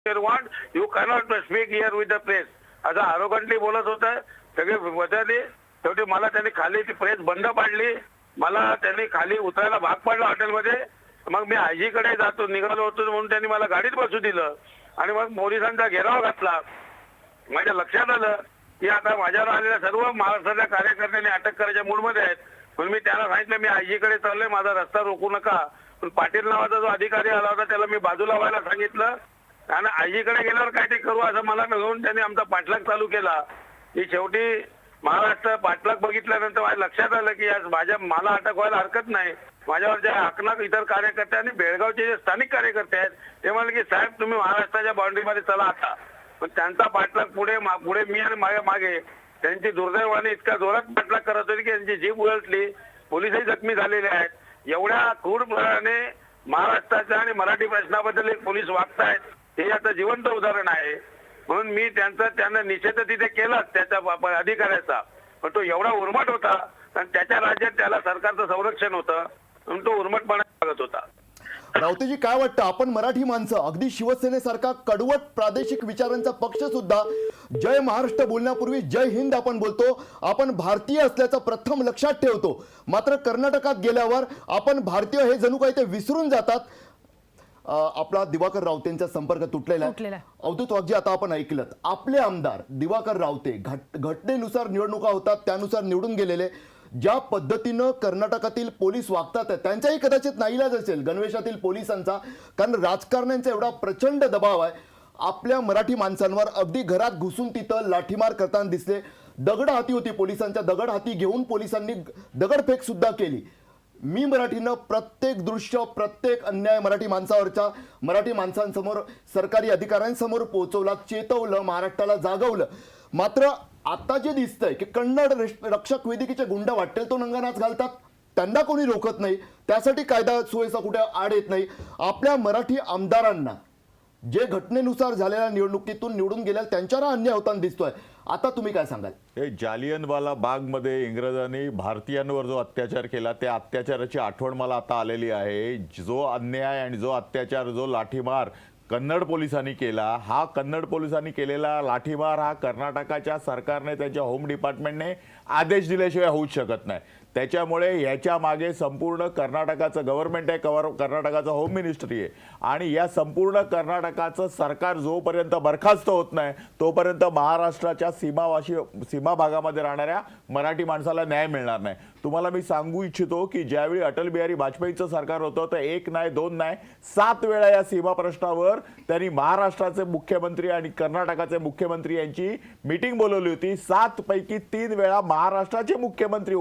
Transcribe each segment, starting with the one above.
want, you cannot speak here with the press. असं आरोगंटली बोलत होता. सगळे वजाले शेवटी मला त्यांनी खाली ती प्रेस बंद पाडली. मला त्यांनी खाली उतरायला भाग पाडला हॉटेलमध्ये. मग मी आजीकडे जातो निघालो होतो म्हणून त्यांनी मला गाडीत बसू दिलं आणि मग पोलिसांचा घेराव घातला. माझ्या लक्षात आलं की आता माझ्यावर आलेल्या सर्व महाराष्ट्राच्या कार्यकर्त्यांनी अटक करायच्या मूडमध्ये आहेत. म्हणून मी त्याला सांगितलं मी आजीकडे चाललोय, माझा रस्ता रोखू नका. पण पाटील नावाचा जो अधिकारी आला होता त्याला मी बाजूला व्हायला सांगितलं आणि आजीकडे गेल्यावर काय ते करू असं मला घेऊन त्यांनी आमचा पाठलाग चालू केला. की शेवटी महाराष्ट्र पाठलाग बघितल्यानंतर माझ्या लक्षात आलं की आज मला अटक व्हायला हरकत नाही. माझ्यावर ज्या हाकनाक इतर कार्यकर्ते आणि बेळगावचे जे स्थानिक कार्यकर्ते आहेत ते म्हणले की साहेब तुम्ही महाराष्ट्राच्या बाउंड्रीमध्ये चला आता. पण त्यांचा पाठलाग पुढे मी आणि माझ्या मागे त्यांची दुर्दैवाने इतका जोरात पाठलाग करत होती की त्यांची जीभ उलटली. पोलीसही जखमी झालेले आहेत. एवढ्या क्रूरपणाने महाराष्ट्राच्या आणि मराठी प्रश्नाबद्दल एक पोलीस वागतायत हे याचं जिवंत उदाहरण आहे. म्हणून मी त्यांना निषेध तिथे केला त्याच्या अधिकाऱ्याचा. पण तो एवढा उर्मट होता कारण त्याच्या राज्यात त्याला सरकारचं संरक्षण होतं म्हणून तो उर्मटपणा मागत होता. रावतेजी काय वाटतं, आपण मराठी माणसं अगदी शिवसेनेसारखा कडवट प्रादेशिक विचारांचा पक्ष सुद्धा जय महाराष्ट्र बोलण्यापूर्वी जय हिंद आपण बोलतो, आपण भारतीय असल्याचं प्रथम लक्षात ठेवतो. मात्र कर्नाटकात गेल्यावर आपण भारतीय हे जणू काही ते विसरून जातात. आपला दिवाकर रावतेंचा संपर्क तुटलेला आहे. अवधूत वाघजी, आता आपण ऐकलं आपले आमदार दिवाकर रावते घटनेनुसार निवडणुका होतात त्यानुसार निवडून गेलेले. ज्या पद्धतीनं कर्नाटकातील पोलीस वागतात त्यांचाही कदाचित नाईलाज असेल गणवेशातील पोलिसांचा, कारण राजकारण्यांचा एवढा प्रचंड दबाव आहे. आपल्या मराठी माणसांवर अगदी घरात घुसून तिथं लाठीमार करताना दिसले. दगड हाती होती पोलिसांच्या, दगड हाती घेऊन पोलिसांनी दगडफेक सुद्धा केली. मी मराठीनं प्रत्येक दृश्य प्रत्येक अन्याय मराठी माणसांसमोर सरकारी अधिकाऱ्यांसमोर पोहोचवला, चेतवलं, महाराष्ट्राला जागवलं. मात्र आता जे दिसतंय की कन्नड रक्षक वेदिकेचे गुंड वाटेल तो नंगानाच घालतात, त्यांना कोणी रोखत नाही, त्यासाठी कायदा सुव्यवस्था कुठे आड येत नाही. आपल्या मराठी आमदारांना जे घटनेनुसार झालेल्या निवडणुकीतून निवडून गेल्या त्यांच्यावर अन्याय होताना दिसतोय. आता तुम्ही काय सांगाल? हे जालियनवाला बागमध्ये इंग्रजांनी भारतीयांवर जो अत्याचार केला त्या अत्याचाराची आठवण मला आता आलेली आहे. जो अन्याय आणि जो अत्याचार जो लाठीमार कन्नड पोलिसांनी केला, हा कन्नड पोलिसांनी केलेला लाठीमार हा कर्नाटकाच्या सरकारने त्यांच्या होम डिपार्टमेंटने आदेश दिल्याशिवाय होऊच शकत नाही. त्याच्यामुळे ह्याच्या मागे संपूर्ण कर्नाटकाचं गव्हर्नमेंट आहे, कर्नाटकाचं होम मिनिस्ट्री आहे आणि या संपूर्ण कर्नाटकाचं सरकार जोपर्यंत बरखास्त होत नाही तोपर्यंत महाराष्ट्राच्या सीमा भागामध्ये राहणाऱ्या मराठी माणसाला न्याय मिळणार नाही. तुम्हाला मी सांगू इच्छितो की ज्यावेळी अटल बिहारी वाजपेयीचं सरकार होतं तर 1 नाही 2 नाही 7 वेळा या सीमा प्रश्नावर त्यांनी महाराष्ट्राचे मुख्यमंत्री आणि कर्नाटकाचे मुख्यमंत्री यांची मीटिंग बोलवली होती. 7 पैकी 3 वेळा महाराष्ट्राचे मुख्यमंत्री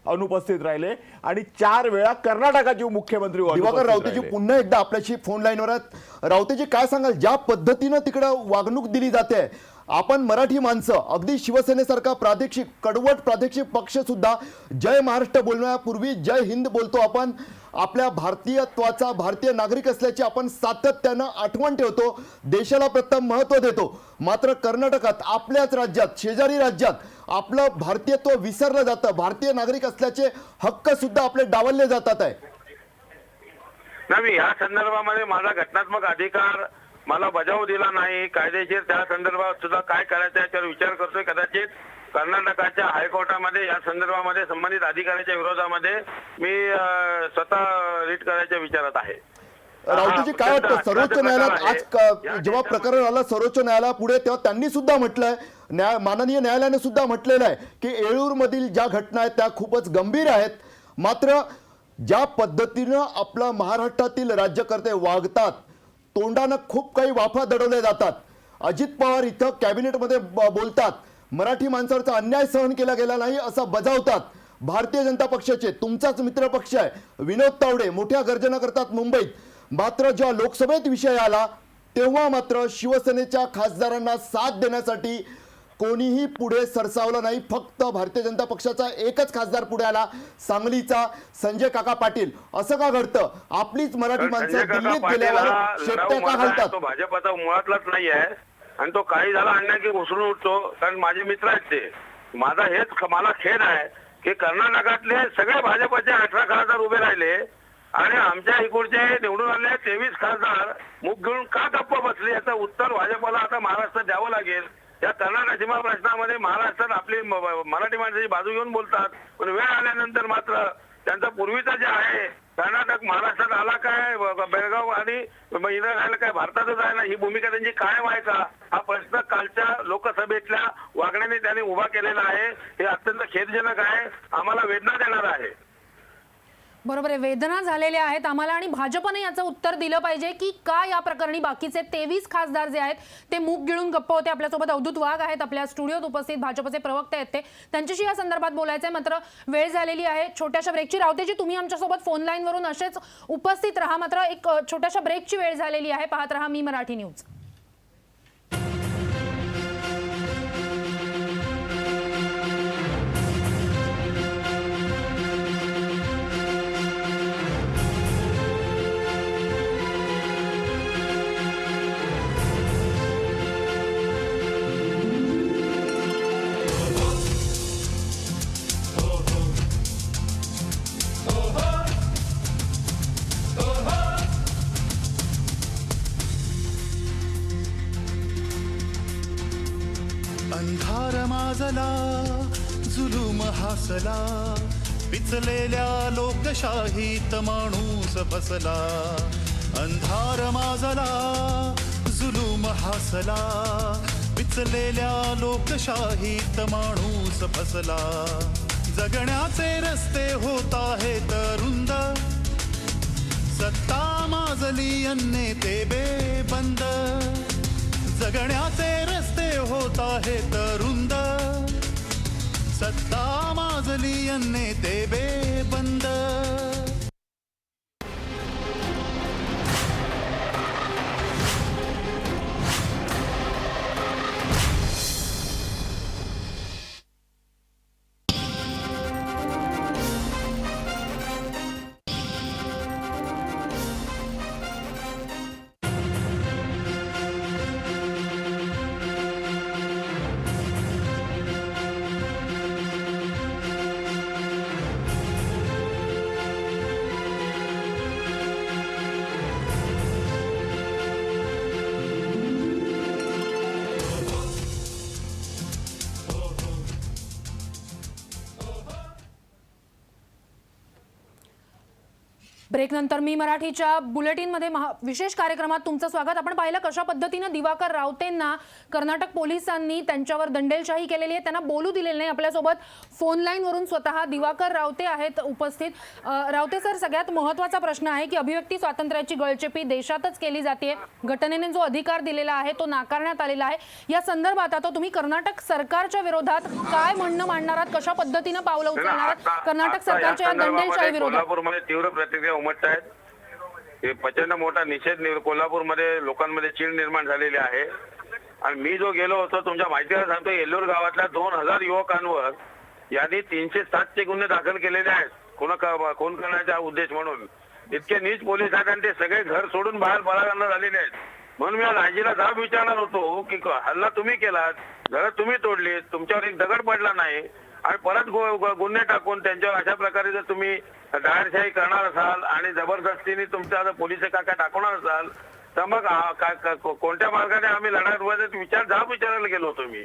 अनुपस्थित राहिले आणि 4 वेळा कर्नाटकाचे मुख्यमंत्री. दिवाकर रावतेजी पुन्हा एकदा आपल्याशी फोन लाईनवर आहेत. रावतेजी काय सांगाल, ज्या पद्धतीनं तिकडे वागणूक दिली जाते, आपण मराठी माणसं अगदी शिवसेनेसारखा कडवट प्रादेशिक पक्ष सुद्धा जय महाराष्ट्र बोलण्यापूर्वी जय हिंद बोलतो. आपण आपल्या भारतीयत्वाचा भारतीय नागरिक असल्याची आपण सातत्यानं आठवण ठेवतो, देशाला प्रथम महत्त्व देतो. मात्र कर्नाटकात आपल्याच राज्यात शेजारी राज्यात आपलं भारतीयत्व विसरलं जातं, भारतीय नागरिक असल्याचे हक्क सुद्धा आपले डावलले जातात आहे. नाही, या संदर्भामध्ये माझा घटनात्मक अधिकार मला बजावू दिला नाही. कायदेशीर त्या संदर्भात सुद्धा काय करायचं याच्यावर विचार करतोय. कदाचित कर्नाटकाच्या हायकोर्टामध्ये या संदर्भामध्ये संबंधित अधिकाऱ्याच्या विरोधामध्ये मी स्वतः रिट करायच्या विचारात आहे. रावतेजी काय वाटतं, सर्वोच्च न्यायालयात आज जेव्हा प्रकरण आलं सर्वोच्च न्यायालयापुढे तेव्हा त्यांनी सुद्धा म्हटलंय, माननीय न्यायालयाने सुद्धा म्हटलेलं आहे की येळूर मधील ज्या घटना आहेत त्या खूपच गंभीर आहेत. मात्र ज्या पद्धतीनं आपला महाराष्ट्रातील राज्यकर्ते वागतात, तोंडानं खूप काही वाफा दडवल्या जातात. अजित पवार इथं कॅबिनेटमध्ये बोलतात, मराठी माणसावरचा अन्याय सहन केला गेला नाही असं बजावतात. भारतीय जनता पक्षाचे तुमचाच मित्र पक्ष आहे विनोद तावडे मोठ्या गर्जना करतात मुंबईत. मात्र जेव्हा लोकसभेत विषय आला तेव्हा मात्र शिवसेनेच्या खासदारांना साथ देण्यासाठी कोणीही पुढे सरसावलं नाही. फक्त भारतीय जनता पक्षाचा एकच खासदार पुढे आला, सांगलीचा संजय काका पाटील. असं का घडतं? आपलीच मराठी माणसं दिल्लीत गेल्यावर शेपट्या का घालतात? तो भाजपचा मुळातलाच नाही आहे आणि तो काही झाला अन्याय की घुसळून उठतो. कारण माझे मित्र आहेत ते. मला खेद आहे की कर्नाटकातले सगळे भाजपचे 18 खासदार उभे राहिले आणि आमच्या इकडचे निवडून आलेले 23 खासदार मुख घेऊन का गप्प बसले याचं उत्तर भाजपला आता महाराष्ट्रात द्यावं लागेल. या कर्नाटक सीमा प्रश्नामध्ये महाराष्ट्रात आपली मराठी माणसाची बाजू घेऊन बोलतात, पण वेळ आल्यानंतर मात्र त्यांचा पूर्वीचा जे आहे कर्नाटक महाराष्ट्रात आला काय, बेळगाव आणि इथं राहिलं काय, भारतातच आहे ना, ही भूमिका त्यांची कायम आहे का, हा प्रश्न कालच्या लोकसभेतल्या वागण्याने त्यांनी उभा केलेला आहे. हे अत्यंत खेदजनक आहे, आम्हाला वेदना देणार आहे. बरोबर आहे, वेदना झालेल्या आहेत आम्हाला आणि भाजपने याचं उत्तर दिलं पाहिजे की का या प्रकरणी बाकीचे 23 खासदार जे आहेत ते मूग गिळून गप्प होते. आपल्यासोबत अवधूत वाघ आहेत, आपल्या स्टुडिओत उपस्थित भाजपचे प्रवक्ते आहेत, त्यांच्याशी या संदर्भात बोलायचं आहे. मात्र वेळ झालेली आहे छोट्याशा ब्रेकची. रावतेजी, तुम्ही आमच्यासोबत फोन लाईन वरून असेच उपस्थित राहा. मात्र एक छोट्याशा ब्रेकची वेळ झालेली आहे. पाहत रहा मी मराठी न्यूज. अंधार माजला जुलूम हासला, पिचलेल्या लोकशाहीत माणूस फसला. अंधार माजला जुलूम हासला, पिचलेल्या लोकशाहीत माणूस फसला. जगण्याचे रस्ते होत आहेत रुंद, सत्ता माजली अन्नेते बेबंद. जगण्याचे रस्ते होत आहेत रुंद, सत्ता माजली अन्नेते बेबंद. ब्रेक नंतर मी मराठीच्या बुलेटिनमध्ये विशेष कार्यक्रमात तुमचं स्वागत. आपण पाहिलं कशा पद्धतीने दिवाकर रावतेंना कर्नाटक पोलिसांनी त्यांच्यावर दंडेलशाही केलेली आहे, त्यांना बोलू दिलेले नाही. आपल्यासोबत फोन लाईन वरून स्वतः दिवाकर रावते आहेत उपस्थित. रावते सर, सगळ्यात महत्त्वाचा प्रश्न आहे की अभिव्यक्ती स्वातंत्र्याची गळचेपी देशातच केली जाते. घटनेने जो अधिकार दिलेला आहे तो नाकारण्यात आलेला आहे. या संदर्भात आता तुम्ही कर्नाटक सरकारच्या विरोधात काय म्हणणं मांडणार आहात, कशा पद्धतीने पावलं उचलणार आहात कर्नाटक सरकारच्या या दंडेलशाही विरोधात? कोल्हापूरमध्ये तीव्र प्रतिक्रिया उमटत आहेत. हे प्रचंड मोठा निषेध कोल्हापूरमध्ये लोकांमध्ये चीड निर्माण झालेली आहे. आणि मी जो गेलो होतो तुमच्या माहितीला सांगतो, येल्लूर गावातल्या 2000 युवकांवर यांनी 307 गुन्हे दाखल केलेले आहेत खून करण्याचा उद्देश म्हणून. इतके नीच पोलीस आहेत आणि ते सगळे घर सोडून बाहेर पळायला झालेले आहेत. म्हणून मी आज आजीला जाब विचारणार होतो की हल्ला तुम्ही केलात, घरं तुम्ही तोडली, तुमच्यावर एक दगड पडला नाही आणि परत गुन्हे टाकून त्यांच्यावर अशा प्रकारे जर तुम्ही डायरशाही करणार असाल आणि जबरदस्तीने तुमच्या पोलीस काका टाकवणार असाल तर मग कोणत्या मार्गाने आम्ही लढा जाब विचारायला गेलो होतो मी.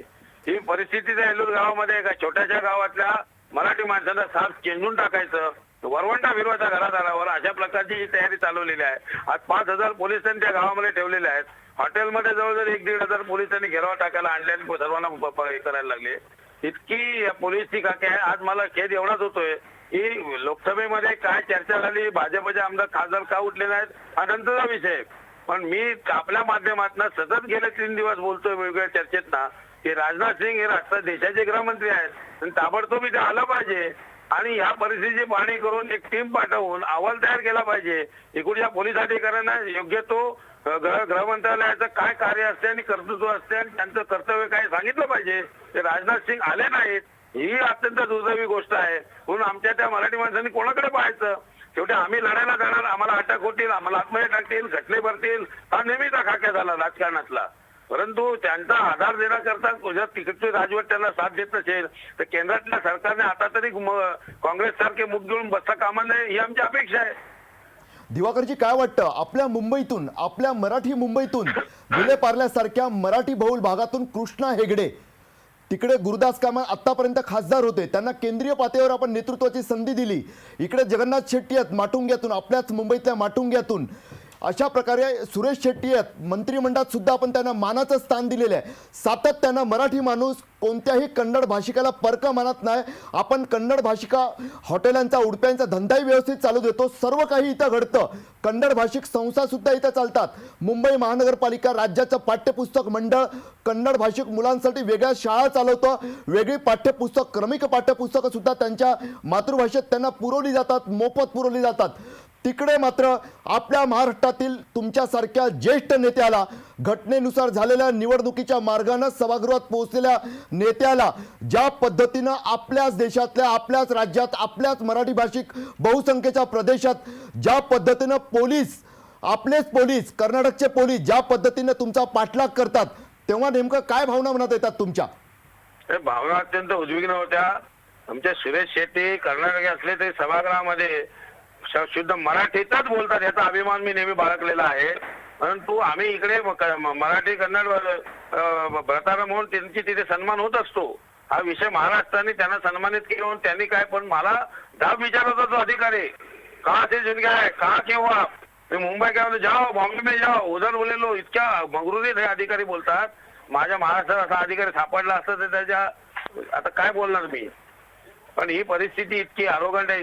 ही परिस्थिती त्या येल्लूर गावामध्ये एका छोट्याशा गावातल्या मराठी माणसांना साफ चेंजून टाकायचं, वरवंटा फिरवायचा घरादारावर, अशा प्रकारची ही तयारी चालवलेली आहे. आज 5000 पोलिसांनी त्या गावामध्ये ठेवलेले आहेत. हॉटेलमध्ये जवळजवळ 1-1.5 पोलिसांनी घेराव टाकायला आणले आणि सर्वांना करायला लागले. इतकी पोलीसची काके आहे. आज मला खेद एवढाच होतोय की लोकसभेमध्ये काय चर्चा झाली, भाजपचे आमदार खासदार का उठले नाहीत हा नंतरचा विषय. पण मी आपल्या माध्यमातून सतत गेले 3 दिवस बोलतोय वेगवेगळ्या चर्चेत ना की राजनाथ सिंग हे देशाचे गृहमंत्री आहेत आणि ताबडतोब इथे आलं पाहिजे आणि ह्या परिस्थितीची पाहणी करून एक टीम पाठवून अहवाल तयार केला पाहिजे. इकडच्या पोलीस अधिकाऱ्यांना योग्य तो गृह मंत्रालयाचं काय कार्य असते आणि कर्तृत्व असते आणि त्यांचं कर्तव्य काय सांगितलं पाहिजे. ते राजनाथ सिंग आले नाहीत ही अत्यंत दुर्दैवी गोष्ट आहे. म्हणून आमच्या त्या मराठी माणसांनी कोणाकडे पाहायचं? शेवटी आम्ही लढायला जाणार, आम्हाला अटक होतील, आम्हाला आत्महत्या टाकतील, घटने भरतील, हा नेहमीचा खाक्या झाला राजकारणातला. परंतु त्यांचा आधार देण्याकरता जर तिकडचे राजवट त्यांना साथ देत नसेल तर केंद्रातल्या सरकारने आता तरी काँग्रेस सारखे मुख घेऊन बसता कामा नये ही आमची अपेक्षा आहे. दिवाकरजी काय वाटतं आपल्या मुंबईतून, आपल्या मराठी मुंबईतून विलेपार्ल्यासारख्या मराठी बहुल भागातून कृष्णा हेगडे, तिकडे गुरुदास कामा आतापर्यंत खासदार होते, त्यांना केंद्रीय पातळीवर आपण नेतृत्वाची संधी दिली, इकडे जगन्नाथ शेट्टी आहेत माटुंग्यातून, आपल्याच मुंबईतल्या माटुंग्यातून, अशा प्रकारे सुरेश शेट्टी आहेत मंत्रिमंडळात सुद्धा आपण त्यांना मानाचं स्थान दिलेलं आहे. सातत्यानं मराठी माणूस कोणत्याही कन्नड भाषिकाला परक मानत नाही. आपण कन्नड भाषिका हॉटेलांचा उडप्यांचा धंदाही व्यवस्थित चालू देतो. सर्व काही इथं घडतं. कन्नड भाषिक संस्था सुद्धा इथं चालतात. मुंबई महानगरपालिका, राज्याचं पाठ्यपुस्तक मंडळ कन्नड भाषिक मुलांसाठी वेगळ्या शाळा चालवतं. वेगळी पाठ्यपुस्तक, क्रमिक पाठ्यपुस्तकं सुद्धा त्यांच्या मातृभाषेत त्यांना पुरवली जातात, मोफत पुरवली जातात. तिकडे मात्र आपल्या महाराष्ट्रातील तुमच्यासारख्या ज्येष्ठ नेत्याला, घटनेनुसार झालेल्या निवडणुकीच्या मार्गाने सभागृहात पोहोचलेल्या नेत्याला ज्या पद्धतीनं आपल्याच देशातल्या, आपल्याच राज्यात, आपल्याच मराठी भाषिक बहुसंख्येच्या प्रदेशात ज्या पद्धतीनं पोलीस, आपलेच पोलीस, कर्नाटकचे पोलीस ज्या पद्धतीनं तुमचा पाठलाग करतात, तेव्हा नेमकं काय भावना मनात येतात तुमच्या? भावना अत्यंत उद्विग्न होत्या. आमचे सुरेश शेट्टी कर्नाटकी असले तरी सभागृहामध्ये शुद्ध मराठीतच बोलतात, याचा अभिमान मी नेहमी बाळगलेला आहे. परंतु आम्ही इकडे मराठी कन्नड भ्रतार म्हणून त्यांची तिथे सन्मान होत असतो. हा विषय महाराष्ट्राने त्यांना सन्मानित केला. त्यांनी काय, पण मला डाब विचारत होता अधिकारी, कहा से जुन गया है, कहा क्यों हुआ, मैं मुंबई गया, जाओ बॉम्बे में जाओ, उधर बोले लो. इतक्या मगरुरीत हे अधिकारी बोलतात. माझ्या महाराष्ट्रात असा अधिकारी सापडला असता तर त्याच्या आता काय बोलणार मी. पण ही परिस्थिती इतकी आरोगंड आहे,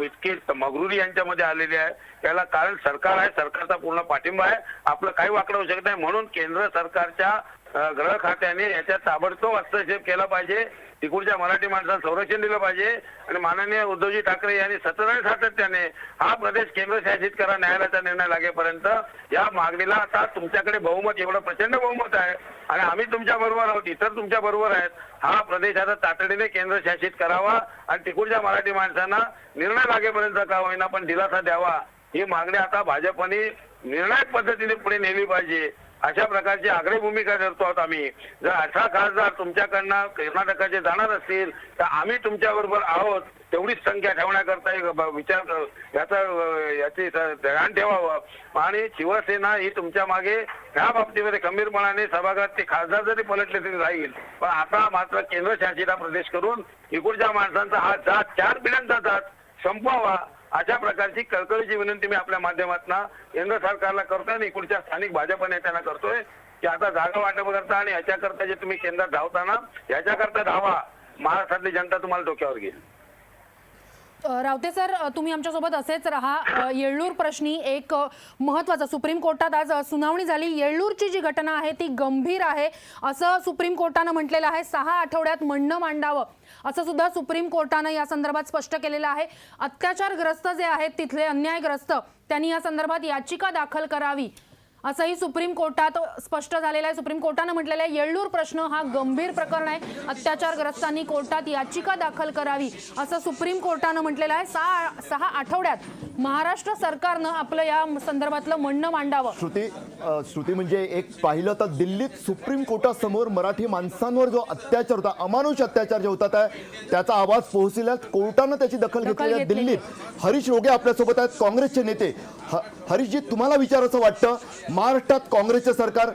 इतकी मगरुरी यांच्यामध्ये आलेली आहे. त्याला कारण सरकार आहे, सरकारचा पूर्ण पाठिंबा आहे. आपलं काही वाकडं होऊ शकत नाही. म्हणून केंद्र सरकारच्या गृह खात्याने याच्यात ताबडतोब हस्तक्षेप केला पाहिजे. तिकडच्या मराठी माणसाला संरक्षण दिलं पाहिजे. आणि माननीय उद्धवजी ठाकरे यांनी सतत सातत्याने हा प्रदेश केंद्रशासित करा, न्यायालयाचा निर्णय लागेपर्यंत या मागणीला, आता तुमच्याकडे बहुमत, एवढं प्रचंड बहुमत आहे आणि आम्ही तुमच्या बरोबर आहोत, इतर तुमच्या बरोबर आहेत. हा प्रदेश आता तातडीने केंद्रशासित करावा आणि तिकडच्या मराठी माणसांना निर्णय लागेपर्यंत का होईना पण दिलासा द्यावा. ही मागणी आता भाजपने निर्णायक पद्धतीने पुढे नेली पाहिजे. अशा प्रकारची आग्रही भूमिका करतो आहोत आम्ही. जर 18 खासदार तुमच्याकडनं कर्नाटकाचे जाणार असतील तर आम्ही तुमच्या बरोबर आहोत. तेवढीच संख्या ठेवण्याकरता विचार याची ध्यान ठेवावं. आणि शिवसेना ही तुमच्या मागे ह्या बाबतीमध्ये खंबीरपणाने सभागृहात ते खासदार जरी पलटले तरी राहील. पण आता मात्र केंद्रशासित प्रदेश करून इकडच्या माणसांचा हा जात, 4 पिढ्यांचा जात संपवावा. अशा प्रकारची कळकळीची विनंती मी आपल्या माध्यमातून केंद्र सरकारला करतोय आणि इकडच्या स्थानिक भाजप नेत्यांना करतोय की आता जागा वाटप करता आणि याच्याकरता जे तुम्ही केंद्रात धावताना याच्याकरता धावा. महाराष्ट्रातली जनता तुम्हाला डोक्यावर घेईल. रावते सर, तुम्ही आमच्यासोबत असेच राहा. येळ्ळूर प्रश्नी एक महत्त्वाचा, सुप्रीम कोर्टात आज सुनावणी झाली. येळ्ळूरची जी घटना आहे ती गंभीर आहे असं सुप्रीम कोर्टानं म्हटलेलं आहे. 6 आठवड्यात म्हणणं मांडावं असं सुद्धा सुप्रीम कोर्टानं या संदर्भात स्पष्ट केलेलं आहे. अत्याचारग्रस्त जे आहेत तिथले अन्यायग्रस्त, त्यांनी या संदर्भात याचिका दाखल करावी असंही सुप्रीम कोर्टात स्पष्ट झालेलं आहे. सुप्रीम कोर्टानं म्हटलेलं आहे येळ्ळूर प्रश्न हा गंभीर प्रकरण आहे, अत्याचारग्रस्तांनी कोर्टात याचिका दाखल करावी असं सुप्रीम कोर्टानं म्हटलेलं आहे. 6 आठवड्यात महाराष्ट्र सरकारनं आपलं या संदर्भातलं म्हणणं मांडावं. श्रुती म्हणजे एक पाहिलं तर दिल्लीत सुप्रीम कोर्टासमोर मराठी माणसांवर जो अत्याचार होता, अमानुष अत्याचार जे होतात आहे, त्याचा आवाज पोहोचलेला, कोर्टानं त्याची दखल घेतली आहे. दिल्लीत हरीश रोगे आपल्यासोबत आहेत, काँग्रेसचे नेते. हरीशजी, तुम्हाला विचारायचं वाटतं, महाराष्ट्रात काँग्रेसचे सरकार,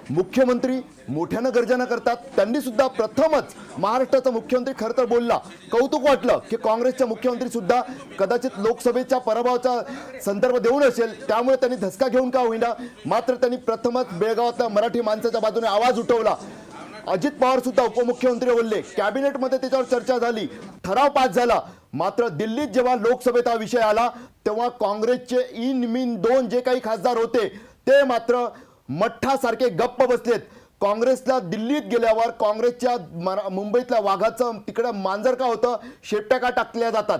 मुख्यमंत्री मोठ्यानं गर्जना करतात. त्यांनी सुद्धा प्रथमच महाराष्ट्राचा मुख्यमंत्री खरं तर बोलला, कौतुक वाटलं की काँग्रेसच्या मुख्यमंत्री सुद्धा कदाचित लोकसभेच्या पराभवाचा संदर्भ देऊन असेल, त्यामुळे त्यांनी धसका घेऊन का होईना, मात्र त्यांनी प्रथमच बेळगावातल्या मराठी माणसाच्या बाजूने आवाज उठवला. अजित पवार सुद्धा उपमुख्यमंत्री बोलले, कॅबिनेटमध्ये त्याच्यावर चर्चा झाली, ठराव पास झाला. मात्र दिल्लीत जेव्हा लोकसभेत हा विषय आला तेव्हा काँग्रेसचे इन मिन 2 जे काही खासदार होते ते मात्र मठ्ठासारखे गप्प बसलेत. काँग्रेसला दिल्लीत गेल्यावर काँग्रेसच्या मुंबईतल्या वाघाचं तिकडे मांजर का होतं, शेपट्या का टाकल्या जातात.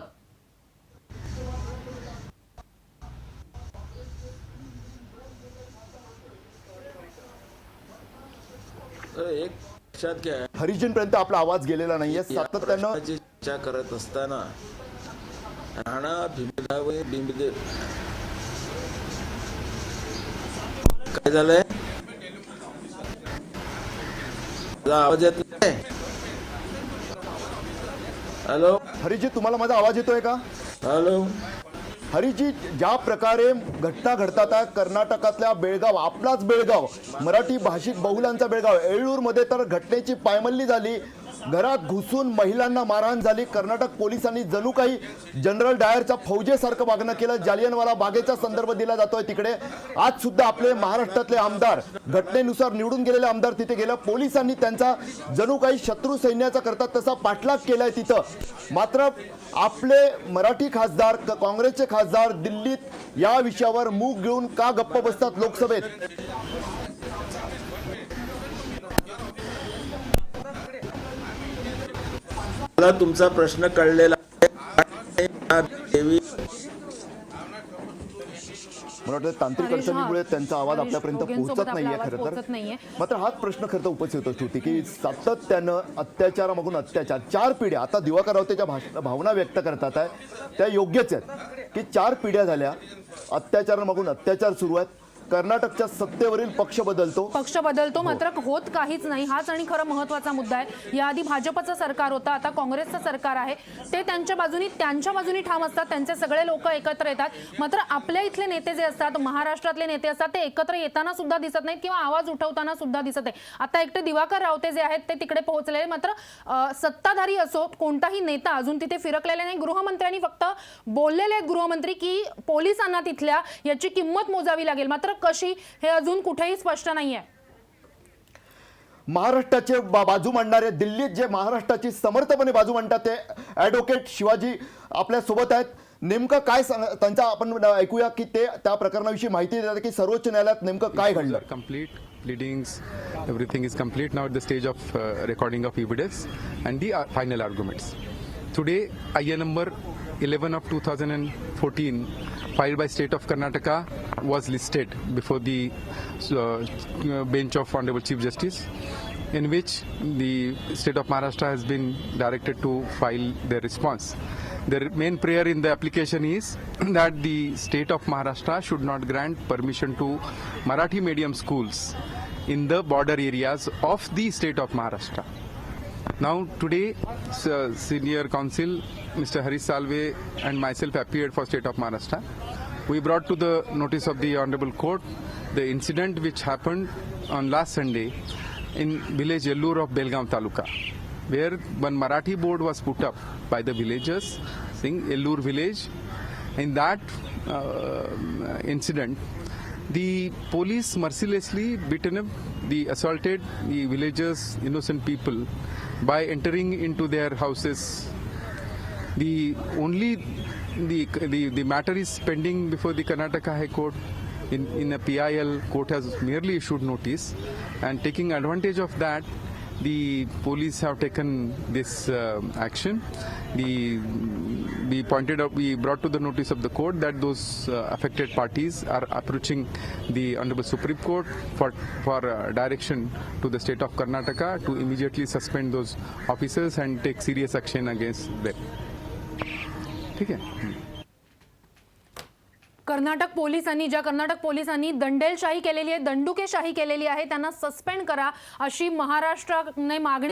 एक लक्षात घ्या, हरिजनपर्यंत आपला आवाज गेलेला नाहीये. सातत्यानं चर्चा करत असताना राणा भीमदेव भीमदेव काय झालंय, आवाज येत नाही. हॅलो हरिजी, तुम्हाला माझा आवाज येतोय का? हॅलो हरीजी, ज्या प्रकारे घटना घडतात आहे कर्नाटकातल्या बेळगाव, आपलाच बेळगाव, मराठी भाषिक बहुलांचा बेळगाव, येळूरमध्ये तर घटनेची पायमल्ली झाली, घरात घुसून महिलांना मारहाण झाली. कर्नाटक पोलिसांनी जणू काही जनरल डायरच्या फौजेसारखं वागणं केलं. जालियनवाला बागेचा संदर्भ दिला जातोय तिकडे. आज सुद्धा आपले महाराष्ट्रातले आमदार, घटनेनुसार निवडून गेलेले आमदार तिथे गेलं. पोलिसांनी त्यांचा जणू काही शत्रू सैन्याचा करतात तसा पाठलाग केलाय तिथं. मात्र आपले मराठी खासदार, काँग्रेसचे खासदार दिल्लीत या विषयावर मूग घेऊन का गप्प बसतात लोकसभेत? मला तुमचा प्रश्न कळलेला आहे. देवी मला वाटतं तांत्रिक हरीश, अडचणीमुळे त्यांचा आवाज हरीश, आपल्यापर्यंत दोघांसोबत पोहोचत आपला नाहीये. आवाज खरं पोहोचत तर नाहीये. मात्र हाच प्रश्न खरं तर उपस्थित होतो श्रुती, की सातत्यानं अत्याचारामागून अत्याचार, 4 पिढ्या, आता दिवाकर रावतेच्या भावना व्यक्त करतात आहे त्या योग्यच आहेत की 4 पिढ्या झाल्या, अत्याचारामागून अत्याचार सुरू आहेत. कर्नाटकच्या सत्तेवरील पक्ष बदलतो मात्र होत काहीच नाही. हाच आणि खरं महत्वाचा मुद्दा आहे. याआधी भाजपचं सरकार होतं, आता काँग्रेसचं सरकार आहे. ते त्यांच्या बाजूनी ठाम असतात, त्यांचे सगळे लोक एकत्र येतात. मात्र आपल्या इथले नेते जे असतात, महाराष्ट्रातले नेते असतात, ते एकत्र येताना सुद्धा दिसत नाहीत किंवा आवाज उठवताना सुद्धा दिसत नाही. आता एकटे दिवाकर रावते जे आहेत ते तिकडे पोहोचले. मात्र सत्ताधारी असो, कोणताही नेता अजून तिथे फिरकलेले नाही. गृहमंत्र्यांनी फक्त बोललेले आहेत गृहमंत्री की पोलिसांना तिथल्या याची किंमत मोजावी लागेल. मात्र कशी हे अजून कुठेही स्पष्ट नाहीये. महाराष्ट्राचे बाजू मांडणारे, दिल्लीत जे महाराष्ट्राची समर्थपणे बाजू मांडतात ते ॲडव्होकेट शिवाजी आपल्या सोबत आहेत. नेमकं काय त्यांचा आपण ऐकूया की ते त्या प्रकरणाविषयी माहिती देतात की सर्वोच्च न्यायालयात नेमकं काय घडलं. Complete pleadings, everything is complete now at the stage of recording of evidence and the final arguments. Today, IA number 11 of 2014 filed by State of Karnataka was listed before the bench of Honorable Chief Justice, in which the State of Maharashtra has been directed to file their response. Their main prayer in the application is that the State of Maharashtra should not grant permission to Marathi medium schools in the border areas of the State of Maharashtra. Now today, Senior Counsel Mr. Harish Salve and myself appeared for State of Maharashtra. We brought to the notice of the Honorable Court the incident which happened on last Sunday in village Yellur of Belgaum Taluka, where one Marathi board was put up by the villagers saying Yellur village. In that incident, the police mercilessly beaten up the assaulted the villagers, innocent people, by entering into their houses. The matter is pending before the Karnataka High Court. In a PIL, court has merely issued notice, and taking advantage of that, the police have taken this action. We brought to the notice of the court that those affected parties are approaching the Honorable Supreme Court for direction to the state of Karnataka to immediately suspend those officers and take serious action against them. ठीक है. कर्नाटक पोलिसांनी दंडेलशाही केलेली आहे, दंडुकेशाही केलेली आहे, त्यांना suspend करा अशी महाराष्ट्राने मागणी